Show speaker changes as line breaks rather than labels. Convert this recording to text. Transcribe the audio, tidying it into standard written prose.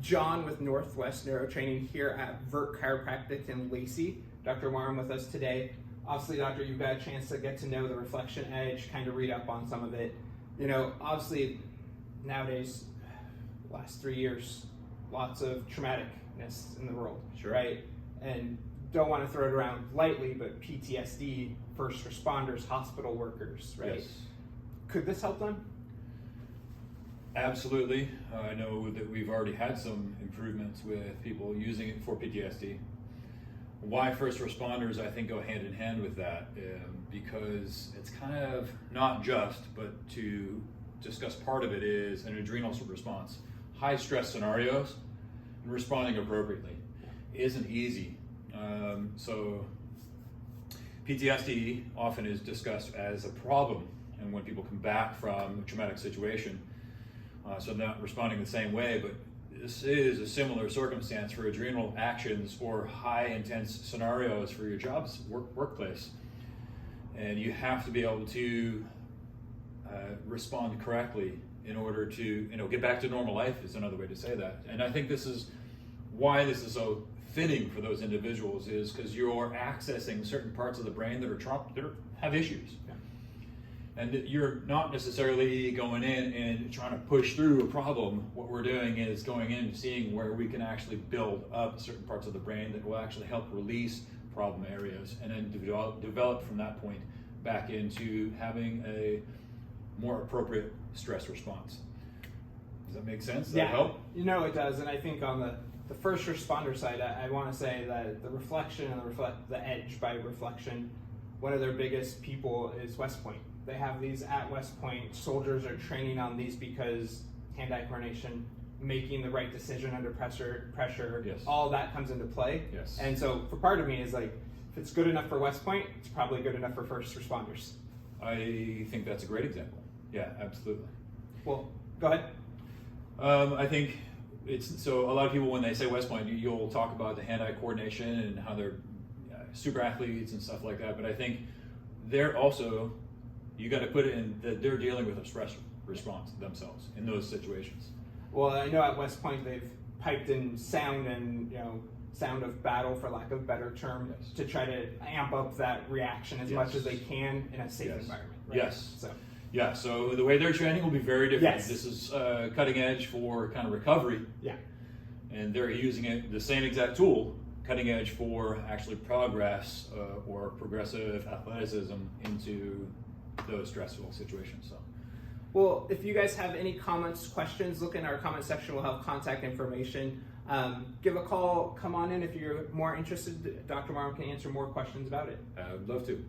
John with Northwest Neuro Training here at Vert Chiropractic in Lacey. Dr. Marum with us today. Obviously, doctor, you've got a chance to get to know the reflection edge, kind of read up on some of it. You know, obviously, nowadays, last 3 years, lots of traumaticness in the world, right? And don't want to throw it around lightly, but PTSD, first responders, hospital workers, right?
Yes.
Could this help them?
Absolutely. I know that we've already had some improvements with people using it for PTSD. Why first responders, I think, go hand in hand with that, because it's kind of not just, but to discuss part of it is an adrenal response. High stress scenarios and responding appropriately isn't easy. So PTSD often is discussed as a problem, and when people come back from a traumatic situation, so not responding the same way, but this is a similar circumstance for adrenal actions or high intense scenarios for your job's workplace. And you have to be able to respond correctly in order to, get back to normal life is another way to say that. And I think this is why this is so fitting for those individuals, is because you're accessing certain parts of the brain that have issues. Yeah. And you're not necessarily going in and trying to push through a problem. What we're doing is going in and seeing where we can actually build up certain parts of the brain that will actually help release problem areas, and then develop from that point back into having a more appropriate stress response. Does that make sense? Does that help?
You know it does, and I think on the first responder side, I want to say that the reflection and the edge by reflection, one of their biggest people is West Point. They have these at West Point. Soldiers are training on these because hand-eye coordination, making the right decision under pressure,
yes,
all that comes into play.
Yes.
And so for part of me is like, if it's good enough for West Point, it's probably good enough for first responders.
I think that's a great example. Yeah, absolutely.
Well, go ahead.
I think so a lot of people, when they say West Point, you'll talk about the hand-eye coordination and how they're super athletes and stuff like that. But I think they're also, you got to put it in that they're dealing with a stress response themselves in those situations.
Well, I know at West Point they've piped in sound and sound of battle, for lack of a better term,
yes,
to try to amp up that reaction as
yes,
much as they can in a safe
yes,
environment. Right?
Yes.
So.
Yeah. So the way they're training will be very different.
Yes.
This is cutting edge for kind of recovery.
Yeah.
And they're using it, the same exact tool, cutting edge for actually progress or progressive athleticism into those stressful situations. So.
Well, if you guys have any comments, questions, look in our comment section. We'll have contact information. Give a call, come on in if you're more interested. Dr. Marum can answer more questions about it.
I'd love to.